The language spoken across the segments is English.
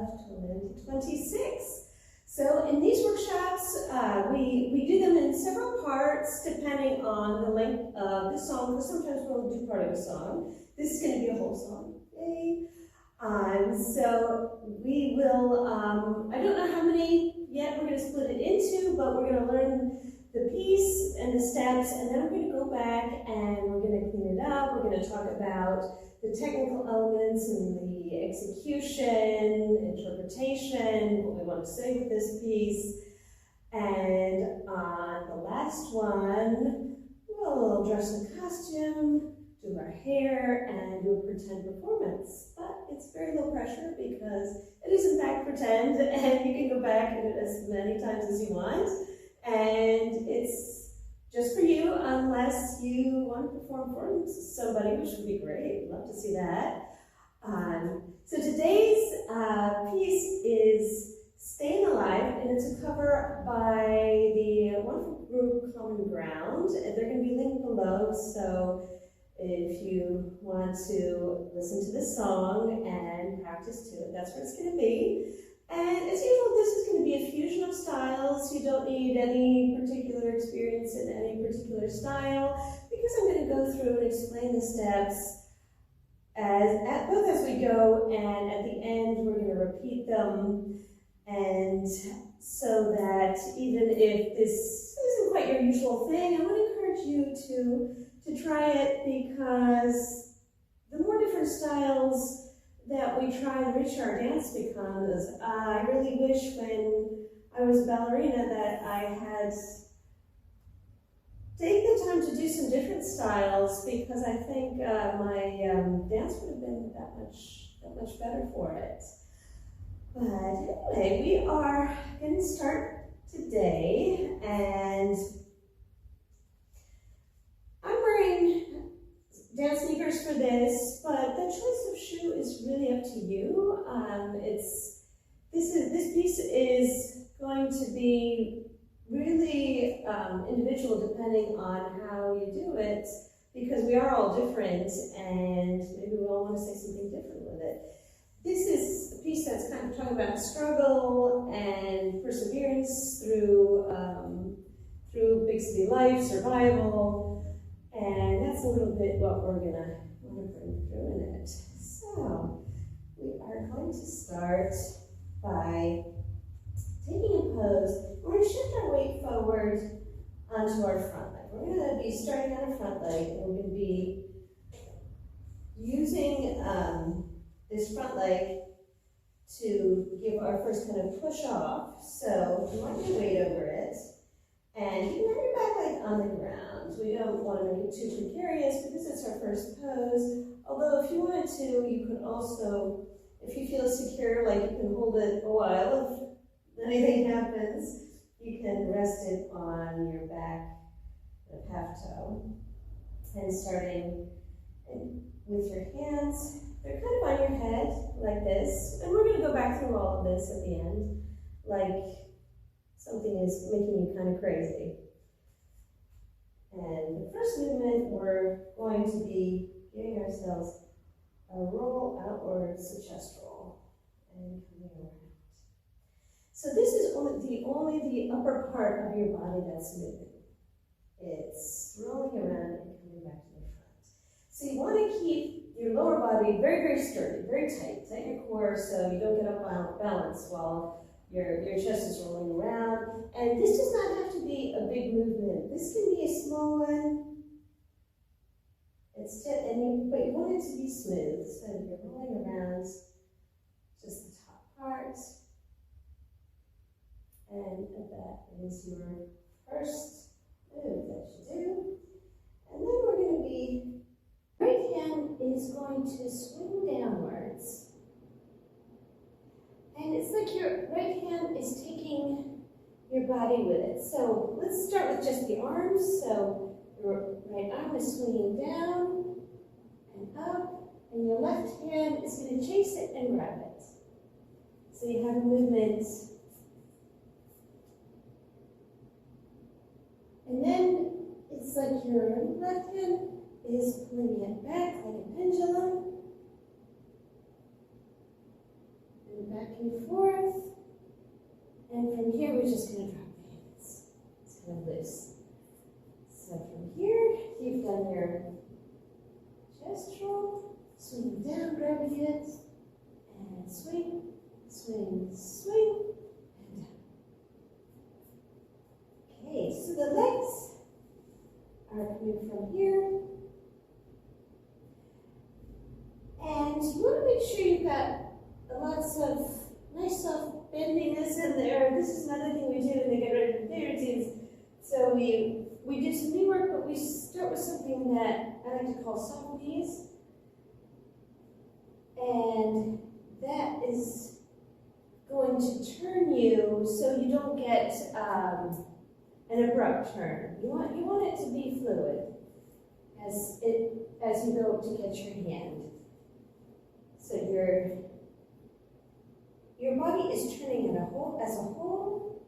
2026. So in these workshops, we do them in several parts depending on the length of the song, because sometimes we'll do part of a song. This is going to be a whole song. Yay. So we will, I don't know how many yet we're going to split it into, but we're going to learn the piece and the steps, and then we're going to go back and we're going to clean it up. We're going to talk about the technical elements and the execution, interpretation, what we want to say with this piece. And on the last one, we'll dress in costume, do our hair, and do a pretend performance. But it's very low pressure because it is in fact pretend, and you can go back and do it as many times as you want. And it's just for you unless you want to perform for somebody, which would be great. Love to see that. So today's piece is Stayin Alive, and it's a cover by the wonderful group Common Ground, and they're going to be linked below. So if you want to listen to this song and practice to it, that's where it's going to be. And as usual, this is going to be a fusion of styles. You don't need any particular experience in any particular style, because I'm going to go through and explain the steps both as we go, and at the end we're going to repeat them. And so that even if this isn't quite your usual thing, I want to encourage you to try it, because the more different styles that we try, the richer our dance becomes. I really wish when I was a ballerina that I had taken the time to do some different styles, because I think my dance would have been that much better for it. But anyway, we are going to start today, and I'm wearing dance sneakers for this, but the choice of shoe is really up to you. This piece is going to be really individual depending on how you do it, because we are all different, and maybe we all want to say something different with it. This is a piece that's kind of talking about struggle and perseverance through big city life, survival, and that's a little bit what we're gonna bring through in it. So we are going to start by taking a pose. We're going to shift our weight forward onto our front leg. We're going to be starting on our front leg, and we're going to be using this front leg to give our first kind of push off. So you want your weight over it, and you can have your back leg on the ground. We don't want to make it too precarious because it's our first pose. Although if you wanted to, you could also, if you feel secure, like you can hold it a while, if anything happens, you can rest it on your back, the half toe, and starting with your hands. They're kind of on your head, like this. And we're going to go back through all of this at the end, like something is making you kind of crazy. And the first movement, we're going to be giving ourselves a roll outwards, a chest roll, and coming around. So this is only the upper part of your body that's moving. It's rolling around and coming back to the front. So you want to keep your lower body very, very sturdy, very tight. Tight your core so you don't get up on balance while your chest is rolling around. And this does not have to be a big movement. This can be a small one. But you want it to be smooth. So you're rolling around just the top part. And that is your first move that you do. And then we're going to be, right hand is going to swing downwards. And it's like your right hand is taking your body with it. So let's start with just the arms. So your right arm is swinging down and up, and your left hand is going to chase it and grab it. So you have a movement. And then it's like your left hand is pulling it back like a pendulum. And And back and forth. And from here, we're just going to drop the hands. It's kind of loose. So from here, you've done your chest roll, swing down, grabbing it, and swing, swing, swing, and down. Okay, so the legs are coming from here. And you want to make sure you've got lots of nice soft bendiness in there. This is another thing we do when they get ready for day routines. So we do some knee work, but we start with something that I like to call soft knees. And that is going to turn you so you don't get an abrupt turn. You want it to be fluid as you go to catch your hand. So your body is turning as a whole,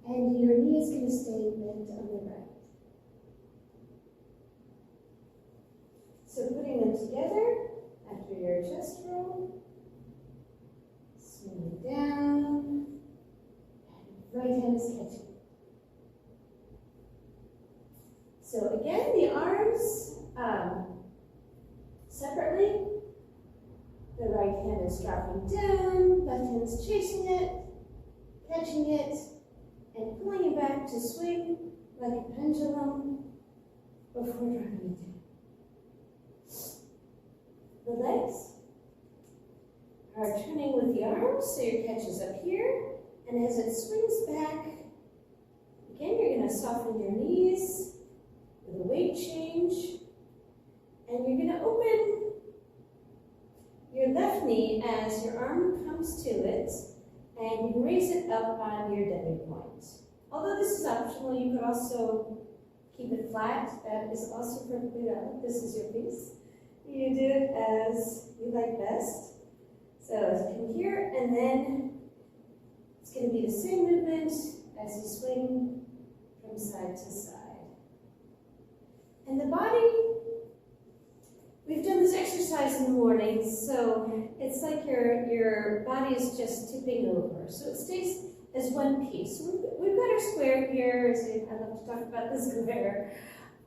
and your knee is going to stay bent on the right. So putting them together after your chest roll, swing down, and right hand is catching. So again, the arms separately. The right hand is dropping down, left hand is chasing it, catching it, and pulling it back to swing like a pendulum before dropping it down. The legs are turning with the arms, so your catch is up here, and as it swings back, again, you're going to soften your knees with a weight change, and you're going to open your left knee as your arm comes to it, and you can raise it up on your demi point. Although this is optional, you could also keep it flat. That is also perfectly valid. This is your piece. You do it as you like best. So come here, and then it's going to be the same movement as you swing from side to side. And the body, we've done this exercise in the morning, so it's like your body is just tipping over. So it stays as one piece. So we've got our square here. I love to talk about the square.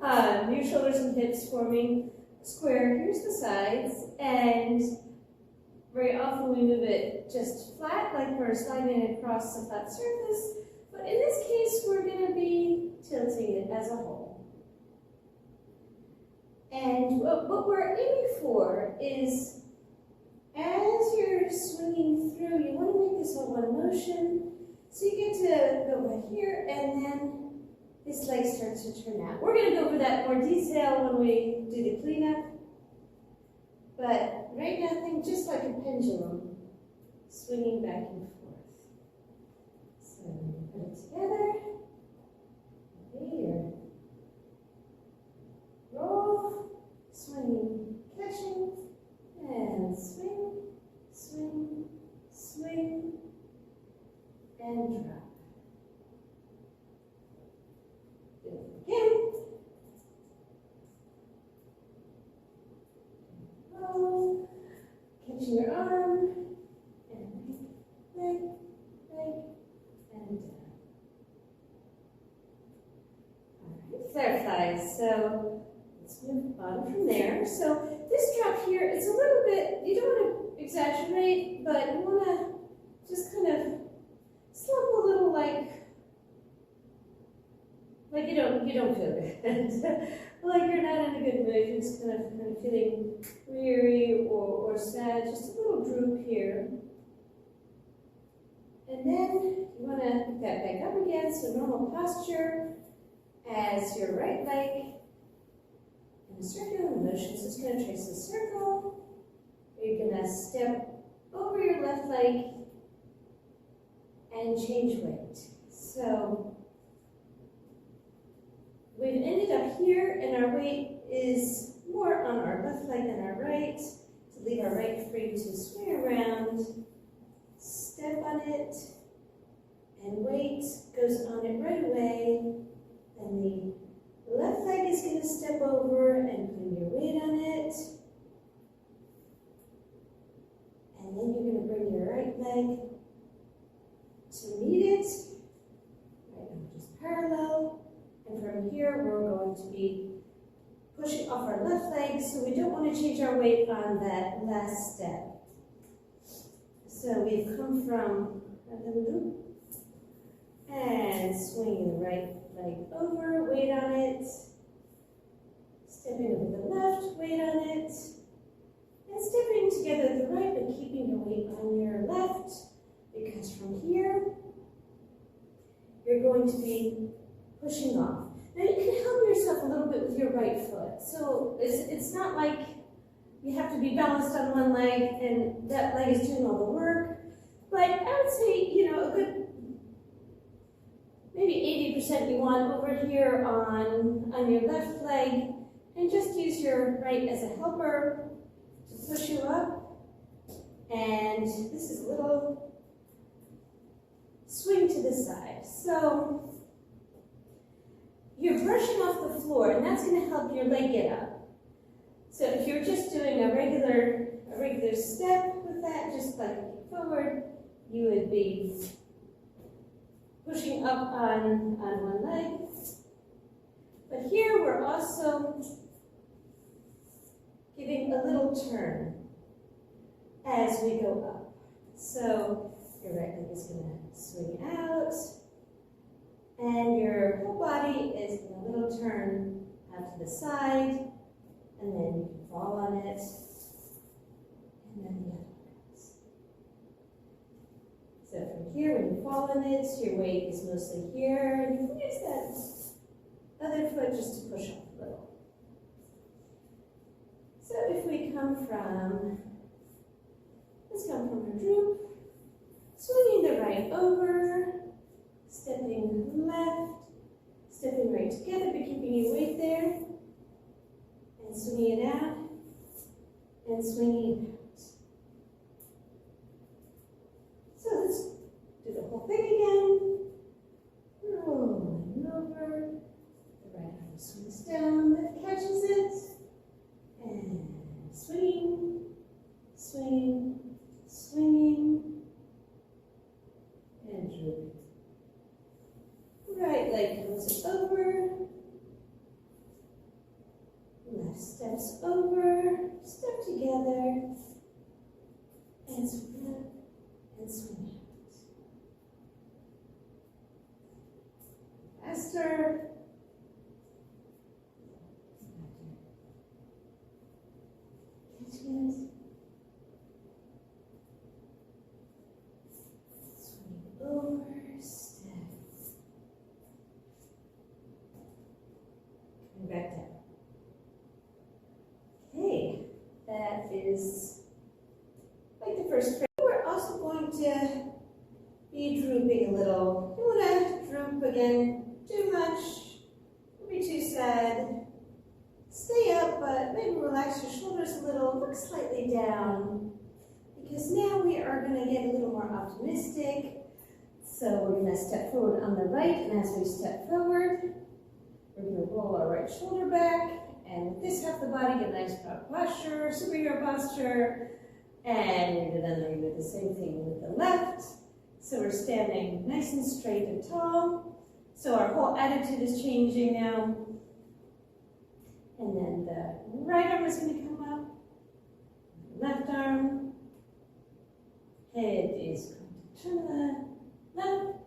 Your shoulders and hips forming square. Here's the sides, and very often we move it just flat, like we're sliding across a flat surface. But in this case, we're going to be tilting it as a whole. And what we're aiming for is, as you're swinging through, you want to make this all one motion. So you get to go right here, and then this leg starts to turn out. We're going to go over that in more detail when we do the cleanup. But right now, think just like a pendulum, swinging back and forth. So put it together. Here. Roll, swing, catching, and swing, swing, swing, and drop. Do it again. Roll, catching your arm, and leg, and down. FlairFlies. So let's move on from there. So this drop here, it's a little bit, you don't want to exaggerate, but you want to just kind of slump a little like you don't feel good. Like you're not in a good mood, you're just kind of feeling weary or sad, just a little droop here. And then you want to pick that back up again, so normal posture. As your right leg in a circular motion, so it's going to trace a circle. You're going to step over your left leg and change weight. So we've ended up here, and our weight is more on our left leg than our right, to leave our right free to swing around, step on it, and weight goes on it right away. And the left leg is going to step over and put your weight on it. And then you're going to bring your right leg to meet it. Right now, just parallel. And from here, we're going to be pushing off our left leg, so we don't want to change our weight on that last step. So we've come from a little loop and swinging the right leg over, weight on it, stepping over the left, weight on it, and stepping together the right, but keeping your weight on your left, because from here, you're going to be pushing off. Now you can help yourself a little bit with your right foot. So it's not like you have to be balanced on one leg and that leg is doing all the work. But I would say, you know, a good, maybe 80% you want over here on your left leg, and just use your right as a helper to push you up. And this is a little swing to the side. So you're brushing off the floor, and that's going to help your leg get up. So if you're just doing a regular step with that, just like forward, you would be pushing up on one leg. But here we're also giving a little turn as we go up. So your right leg is going to swing out, and your whole body is in a little turn out to the side, and then you can fall on it, and then the other way. So from here, when you fall on it, your weight is mostly here, and you can use that other foot just to push up a little. So if we come from, let's come from a droop, swinging the right over, stepping left, stepping right together, but keeping your weight there, and swinging it out, and swinging out. So let's do the whole thing again. Rolling over, the right arm swings down, left catches it, and swinging, swinging, swinging, and drooping. Right leg comes over, left steps over, step together, and swing up and swing out. Faster. Catching it. Swing over, step. And back down. Okay, that is like the first phrase. We're also going to be drooping a little. You want to droop again too much, don't be too sad. Stay up, but maybe relax your shoulders a little, look slightly down, because now we are going to get a little more optimistic. So we're going to step forward on the right, and as we step forward, we're going to roll our right shoulder back, and with this half the body, get a nice proud posture, superhero posture, and then we're going to do the same thing with the left. So we're standing nice and straight and tall. So our whole attitude is changing now. And then the right arm is going to come up, left arm, head is going to turn to the left,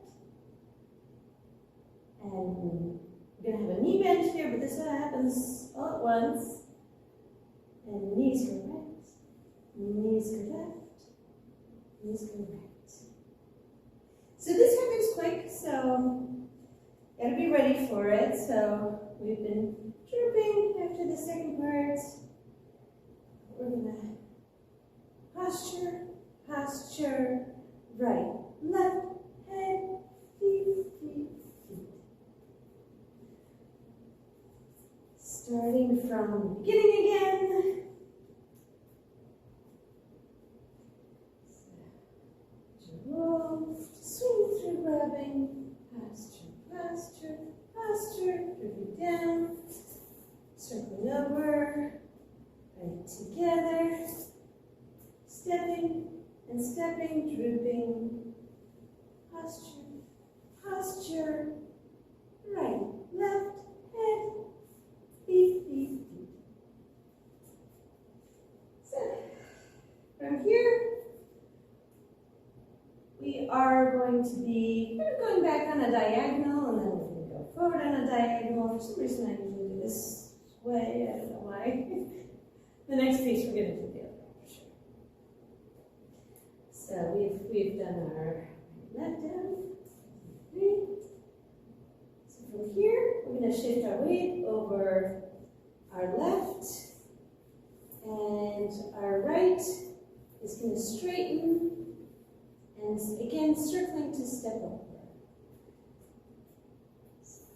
and we're going to have a knee bend here, but this happens all at once. And knees go right, knees go left, knees go right. So this happens quick, so gotta be ready for it. So we've been drooping after the second part. We're gonna posture, posture, right, left, head, feet, feet, feet. Starting from the beginning again. So, roll, swing through grabbing, posture, posture, posture, drooping down, circling over, right together, stepping, and stepping, drooping, posture, posture, right, left, head, feet, feet, feet. So, from here, we are going to be kind of going back on a diagonal, and then we're going to go forward on a diagonal. For some reason, I usually do this way. I don't know why. The next piece, we're going to do the other way for sure. So we've done our left down. So from here, we're going to shift our weight over our left, and our right is going to straighten. And again, circling to step over.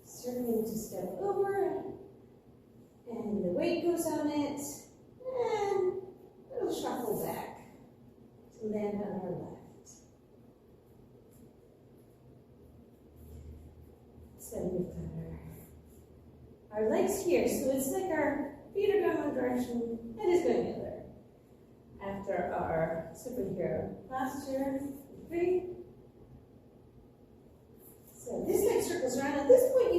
Circling to step over, and the weight goes on it, and it'll shuffle back to land on our left. So we've got our legs here, so it's like our feet are going one direction, head is going the other. After our superhero posture. 3. So this leg circles around. At this point,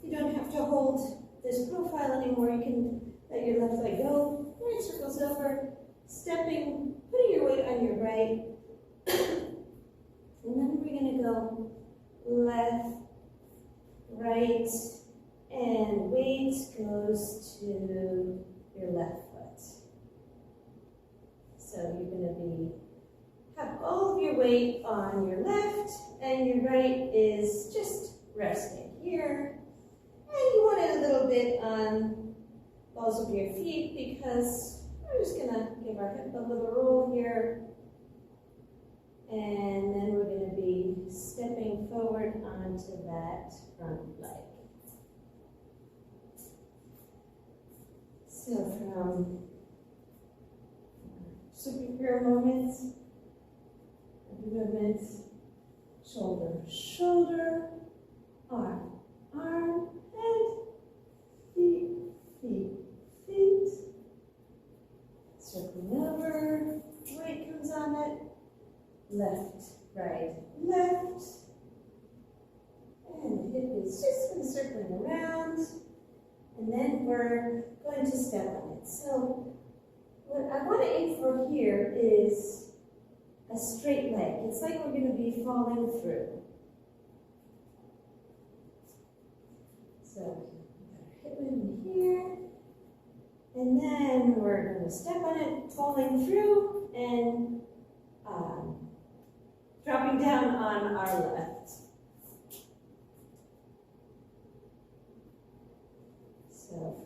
you don't have to hold this profile anymore. You can let your left leg go. Right circles over, stepping, putting your weight on your right. And then we're going to go left, right, and weight goes to your left foot. So you're going to have all of your weight on your left, and your right is just resting here. And you want it a little bit on balls of your feet, because we're just going to give our hip a little roll here. And then we're going to be stepping forward onto that front leg. So from superhero moments, movements, shoulder, shoulder, arm, arm, head, feet, feet, feet. Circling over, weight comes on it, left, right, left. And the hip is just kind of circling around. And then we're going to step on it. So what I want to aim for here is a straight leg. It's like we're going to be falling through. So hip movement here, and then we're going to step on it, falling through, and dropping down on our left. So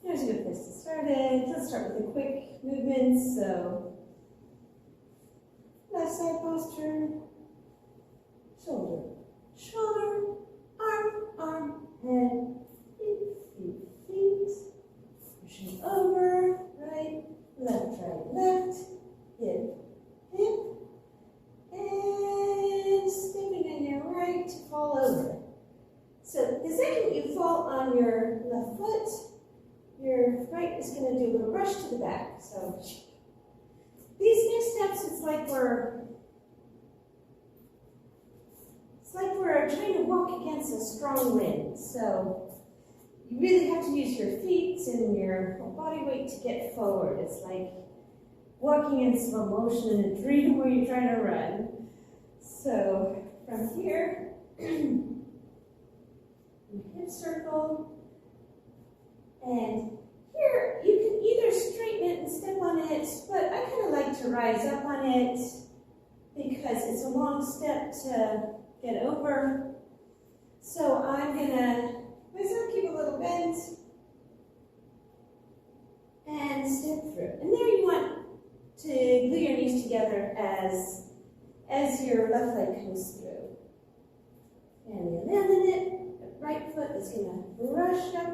there's a good place to start it. Let's start with the quick movements. So left side posture, shoulder, shoulder, arm, arm, head, feet, feet, feet. Pushing over, right, left, hip, hip. And stepping in your right to fall over. So the second you fall on your left foot, your right is going to do a little rush to the back. So these next steps, it's like we're trying to walk against a strong wind. So you really have to use your feet and your whole body weight to get forward. It's like walking in slow motion in a dream where you're trying to run. So from here, hip circle, and here you can either straighten it and step on it, but I kind of like to rise up on it because it's a long step to get over. So I'm gonna keep a little bend and step through. And there you want to glue your knees together as your left leg comes through. And you land in it. The right foot is gonna brush up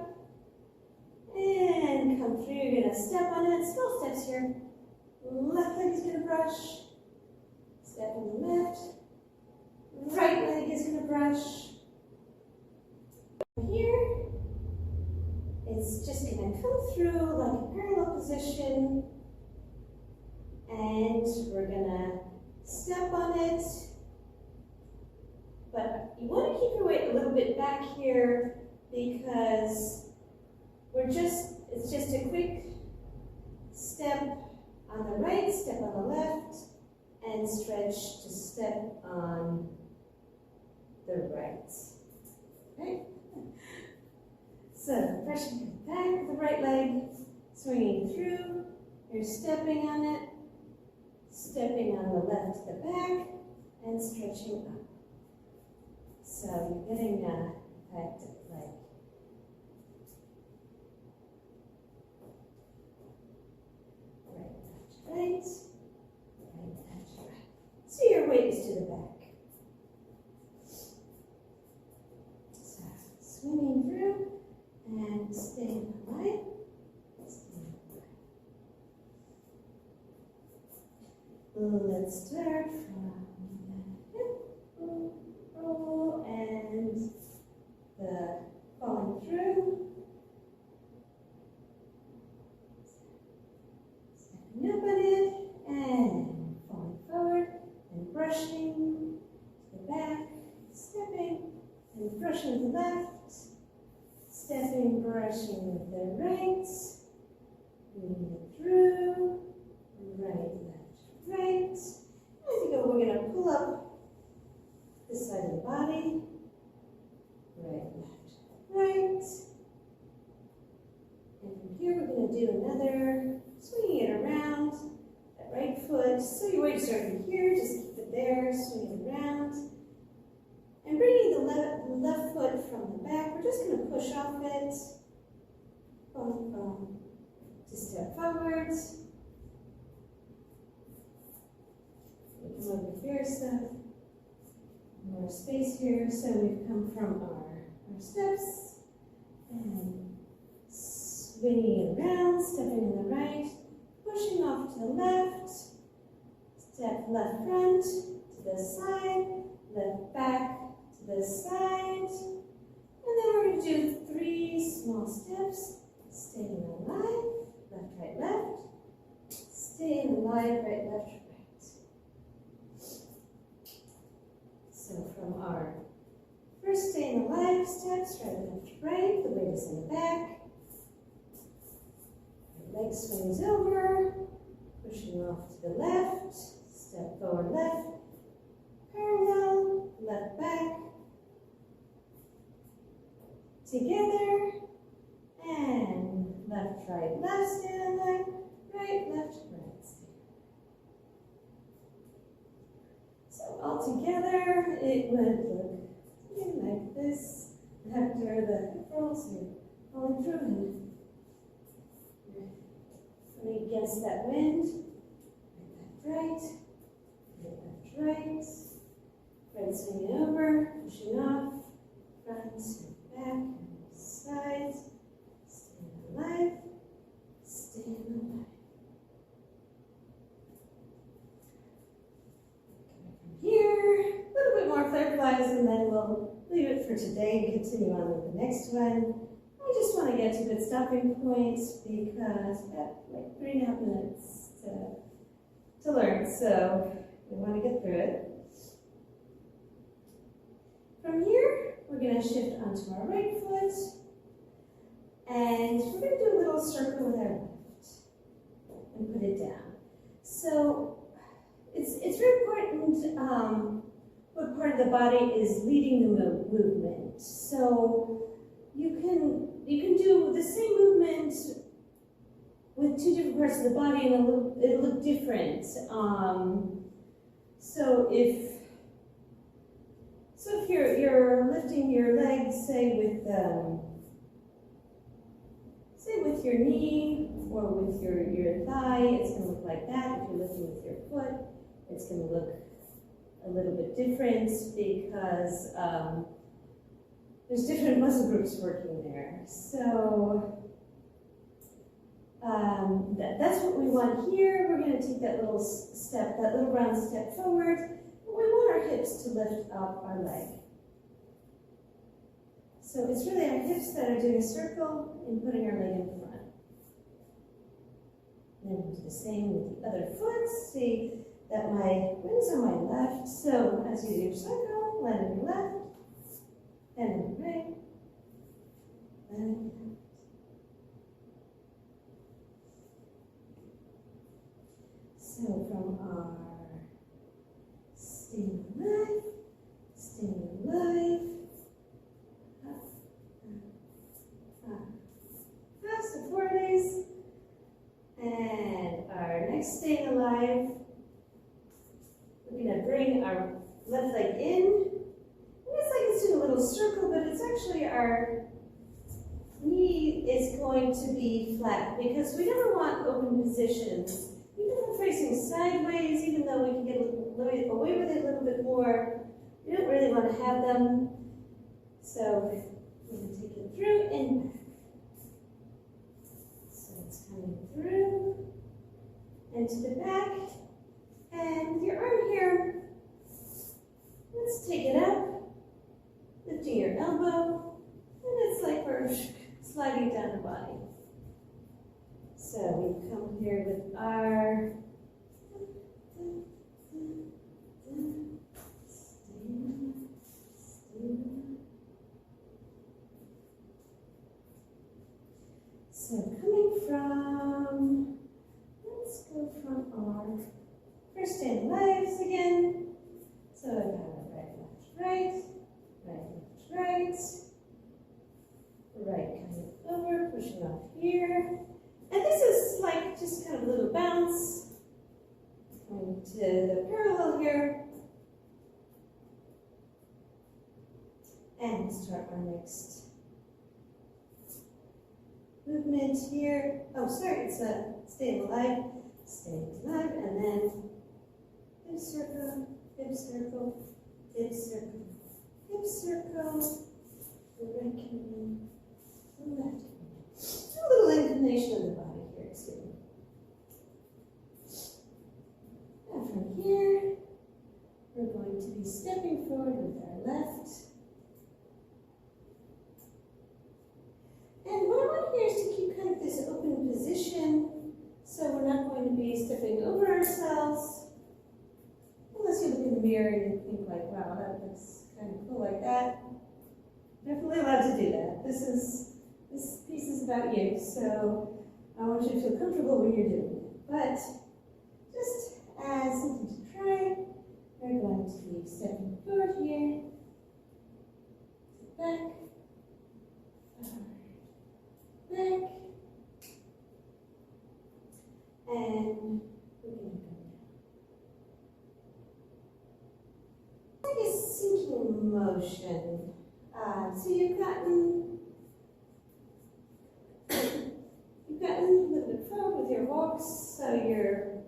and come through. You're gonna step on it. Small steps here. Left leg is gonna brush. Step on the left. Right leg is gonna brush. Here, it's just gonna come through like a parallel position. and we're gonna step on it. But you want to keep your weight a little bit back here because it's just a quick step on the right, step on the left, and stretch to step on the right. Okay? So, brushing back with the right leg, swinging through, you're stepping on it, stepping on the left to the back, and stretching up. So you're getting a effect like right, left, right. So your weight is to the back. So swinging through and staying alive. Let's start from the hip, roll, and the falling through. Stepping up on it, and falling forward, and brushing to the back, stepping, and brushing to the left, stepping, brushing with the right, moving it through, right, left, right. As you go, we're going to pull up this side of the body, right, left, right. And from here, we're going to do another, swinging it around, that right foot. So your weight is starting here, just keep it there, swing it around. And bringing the left foot from the back, we're just going to push off it, to step forwards. Come over here, stuff. More space here. So we've come from our steps and swinging it around, stepping in the right, pushing off to the left, step left front to the side, left back to the side, and then we're going to do 3 small steps, staying alive, left, right, left, staying alive, right, left, right. So from our first staying alive steps, right, left, right, the weight is in the back. Your leg swings over, pushing off to the left, step forward left, parallel, left back, together, and left, right, left, stand alive, right, left, right. So all together, it would look something like this. After the hip rolls, you're falling through and you're against that wind. Right, left, right, right swinging over, pushing off, front, back, sides, staying alive, staying alive. Here, a little bit more FlairFlies, and then we'll leave it for today and continue on with the next one. I just want to get to a good stopping point because we've got like 3.5 minutes to learn, so we want to get through it. From here, we're going to shift onto our right foot, and we're going to do a little circle with our left and put it down. So it's very important what part of the body is leading the movement. So you can do the same movement with 2 different parts of the body, and it'll look different. So if you're lifting your leg, say with your knee or with your thigh, it's going to look like that. If you're lifting with your foot, it's going to look a little bit different because there's different muscle groups working there. So that's what we want here. We're going to take that little step, that little round step forward. But we want our hips to lift up our leg. So it's really our hips that are doing a circle and putting our leg in front. And then do the same with the other foot. See that my wind is on my left. So as you do your circle, land on your left, and on your right, land on your left. So from our Stayin Alive, Stayin Alive, so 4 days, and our next Stayin Alive, we're going to bring our left leg in. It's like it's doing a little circle, but it's actually our knee is going to be flat because we never want open positions. Even if we're facing sideways, even though we can get away with it a little bit more, we don't really want to have them. So we're going to take it through and back. So it's coming through and to the back. And with your arm here, let's take it up, lifting your elbow, and it's like we're sliding down the body. So we come here with our so coming from, let's go from our first Stayin Alive again. So I got right, left, right, right, left, right, right coming over, pushing off here. And this is like just kind of a little bounce. Going to the parallel here. And start our next movement here. Oh, sorry, it's a Stayin Alive, Stayin Alive, and then hip circle, hip circle, hip circle, hip circle. The right coming, the left coming. A little inclination of the body here too. And from here, we're going to be stepping forward with our left. And what I want here is to keep kind of this open position, so we're not going to be stepping over ourselves. Unless you look in the mirror and you think like, wow, that looks kind of cool like that. Definitely allowed to do that. This piece is about you, so I want you to feel comfortable when you're doing it. But just as something to try, we're going to be stepping forward here, back, forward, back, and we're going to go down. Like a sinking motion. So you've gotten a little bit forward with your walks, so you're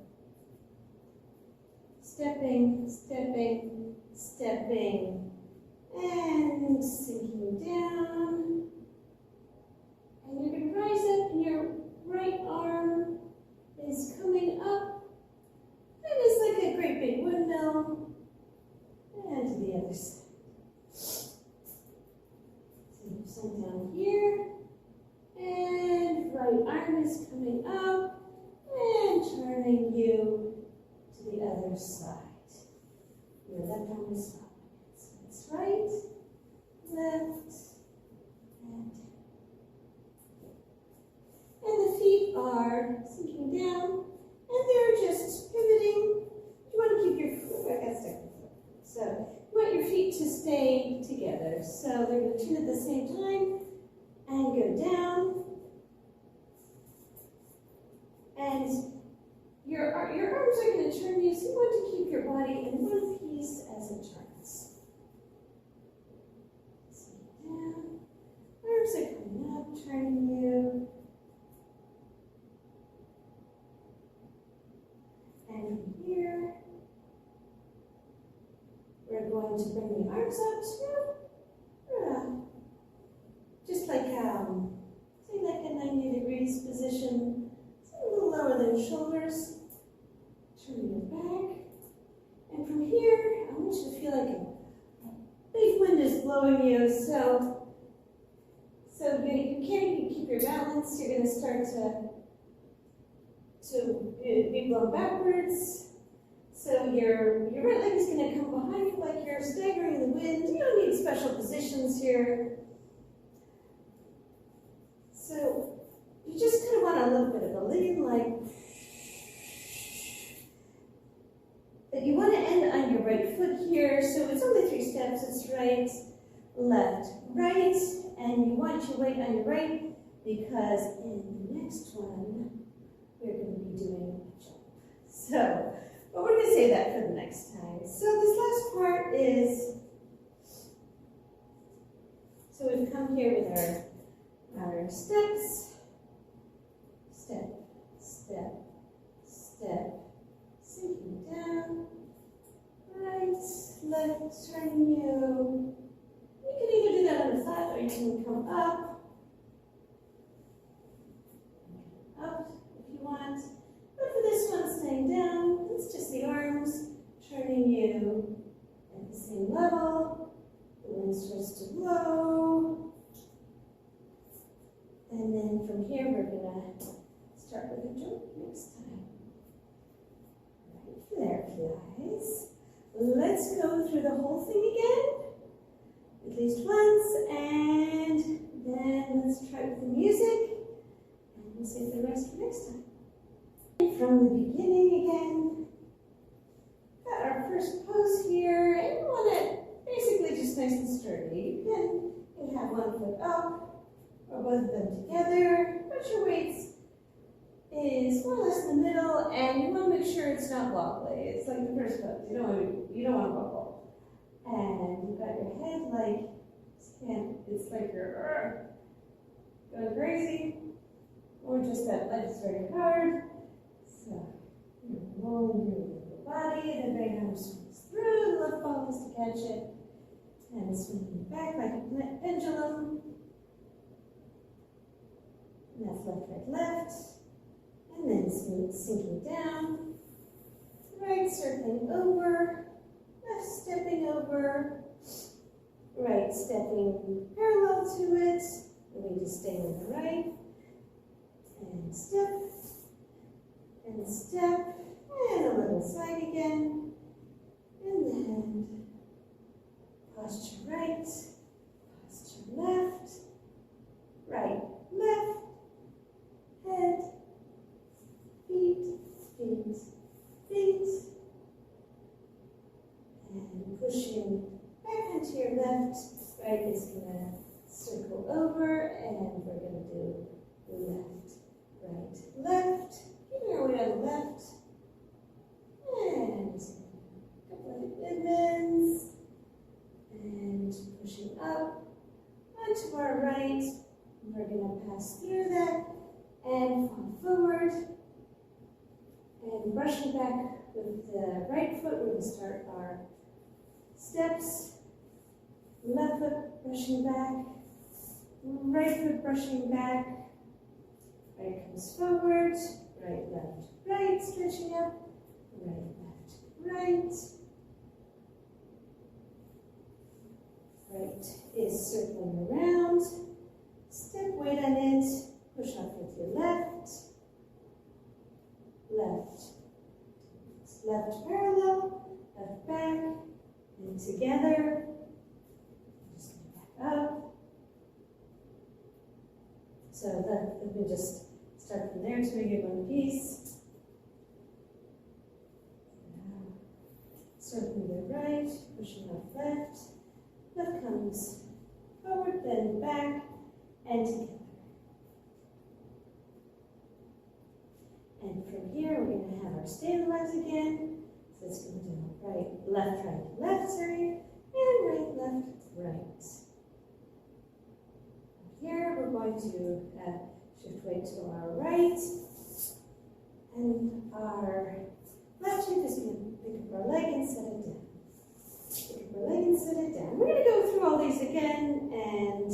stepping, stepping, stepping, and sinking down. And you're going to rise up, and your right arm is coming up, and it's like a great big windmill, and to the other side. So you're down here, and right arm is coming up, and turning you to the other side. Your left arm is up. So it's right, left, and down. And the feet are sinking down, and they're just pivoting. You want to keep your foot, I got stuck with the foot. So you want your feet to stay together. So they're going to turn at the same time and go down. And your arms are going to turn you, so you want to keep your body in one piece as it turns. So down, arms are coming up, turning you. And from here, we're going to bring the arms up to, just like, say like a 90 degrees position. A little lower than shoulders. Turn your back. And from here, I want you to feel like a big wind is blowing you. So you can't keep your balance. You're going to start to be blown backwards. So your right leg is going to come behind you like you're staggering in the wind. You don't need special positions here. So you just kind of want a little bit of a lean, like, but you want to end on your right foot here. So it's only 3 steps. It's right, left, right, and you want your weight on your right because in the next one, we're going to be doing a jump. So, but we're going to save that for the next time. So this last part is, so we've come here with our steps, step, step, step, sinking down, right, left, turning you. You can either do that on the flat or you can come up if you want. But for this one, staying down, it's just the arms turning you at the same level. The wind starts to blow. And then from here, we're going to start with a jump next time. Right, FlairFlies. Let's go through the whole thing again, at least once, and then let's try with the music, and we'll save the rest for next time. From the beginning again, got our first pose here, and we want it basically just nice and sturdy. You can have one foot up, or both of them together, but your weight is more or less in the middle, and you want to make sure it's not wobbly. It's like the first pose. You don't want to wobble. And you've got your head like, it's like you're going crazy, or just that leg is very hard. So you're rolling your body, and the right arm swings through, the left ball is to catch it, and swinging back like a pendulum. And that's left, right, left. And then sinking down, right circling over, left stepping over, right stepping parallel to it. We just stay on the right, and step, and a little side again, and then posture right, posture left, right, left, head, feet, and pushing back into your left. Right is going to circle over, and we're going to do left, right, left. Keeping our weight on the left, and a couple of bends, and pushing up onto our right. We're going to pass through that and fall forward. And brushing back with the right foot, we're going to start our steps. Left foot brushing back, right foot brushing back. Right comes forward, right, left, right, stretching up, right, left, right. Right is circling around. Step weight on it, push off with your left. Left, left parallel, left back, and together. Just back up. So let me just start from there to make it one piece. Circling the right, pushing off left. Left comes forward, then back, and together. And from here, we're going to have our Stayin Alive again. So it's going to do right, left, sorry, and right, left, right. Here, we're going to shift weight to our right, and our left hip is going to pick up our leg and set it down. Pick up our leg and set it down. We're going to go through all these again and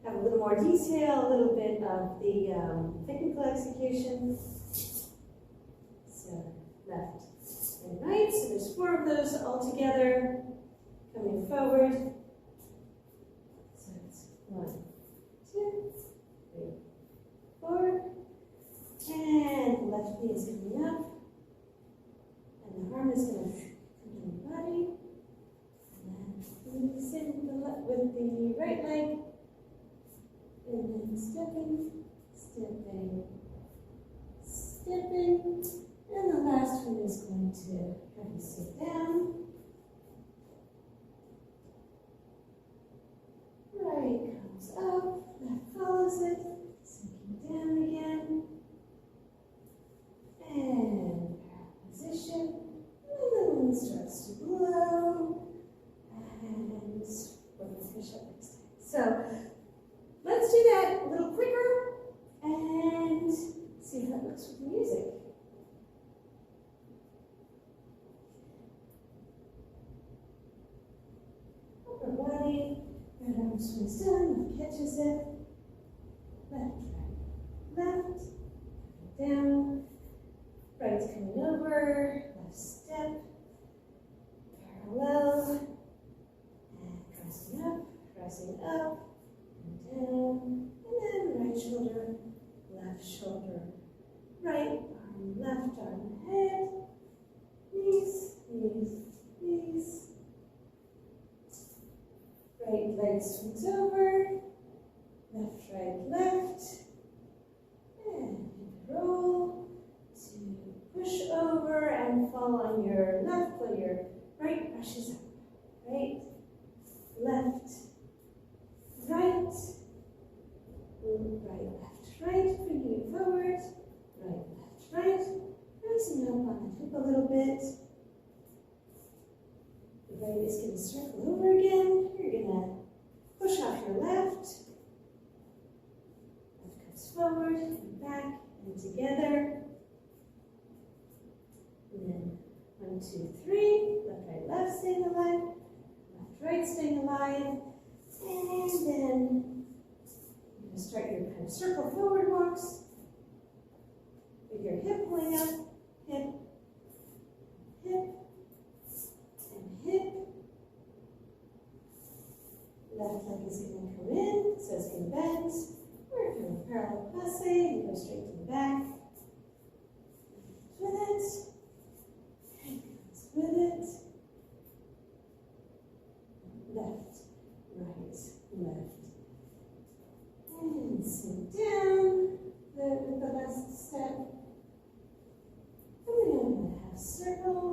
have a little more detail, a little bit of the technical execution. So left and right. So there's 4 of those all together, coming forward. So it's 1, 2, 3, 4, and left knee is coming up, and the arm is going to come to the body, and then release in with the right leg, and then stepping, stepping, stepping, and the last one is going to have you sit down. Right comes up, left follows it, sinking down again, and position, and the wind starts to blow, and we're going to finish up next time. So let's do that a little quicker and see how it looks with the music. Upper body, right arm swings down, left catches it, left, right, left, down, right's coming over, left step, parallel, and crossing up, and down, and then right shoulder, right arm, left arm ahead, knees, knees, knees. Right leg swings over, left, right, left, and roll to push over and fall on your left while your right brushes up. Right, left, right, right, left, right, bringing it forward, right, left, right, rising up on the hip a little bit. The right is going to circle over again. You're going to push off your left. Left comes forward and back and together. And then 1, 2, 3. Left, right, left, staying alive. Left, right, staying alive. And then you're going to start your kind of circle forward walks with your hip pulling up, hip, hip, hip. Left leg is going to come in, so it's going to bend. We're going to parallel passe and go straight to the back. With it. And goes with it. Left, right, left. And sit down with the last step. And then I'm going to have circle.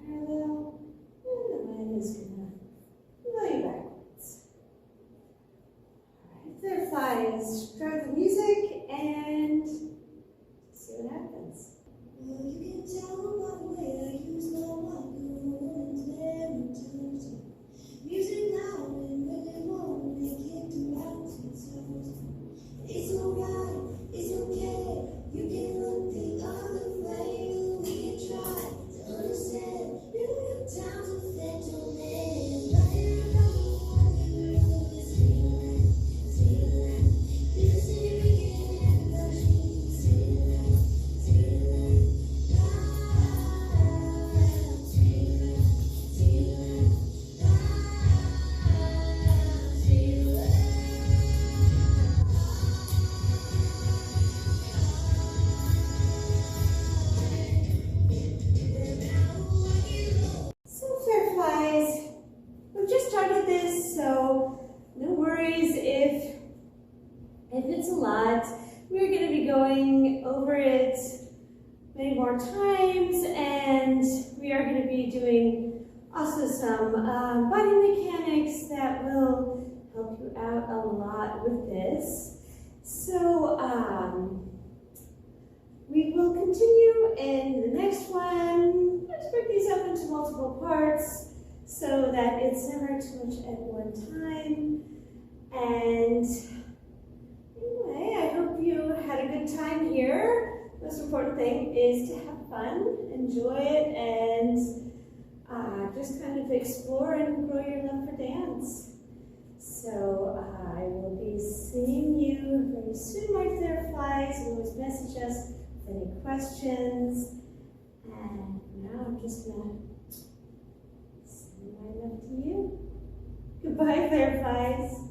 Parallel, and the wind is going to blow you backwards. All right, FlairFlies, throw the music and see what happens. Well, you can tell by the way I use my walk and every time. Music loud and really warm, they kick the mountains out. It's alright, it's okay, you can look the other way, we can try to understand. You got time to think on it, but you're not the one that really see that. You see we can have the see that. So FlairFlies, we've just started this, so no worries if it's a lot. We're going to be going over it many more times, and we are going to be doing also some body mechanics that will help you out a lot with this. So we will continue in the next one. Let's break these up into multiple parts so that it's never too much at one time. And anyway, I hope you had a good time here. Most important thing is to have fun, enjoy it, and just kind of explore and grow your love for dance. So I will be seeing you very soon, my FlairFlies. You always message us with any questions. And now I'm just gonna send my love to you. Goodbye, FlairFlies.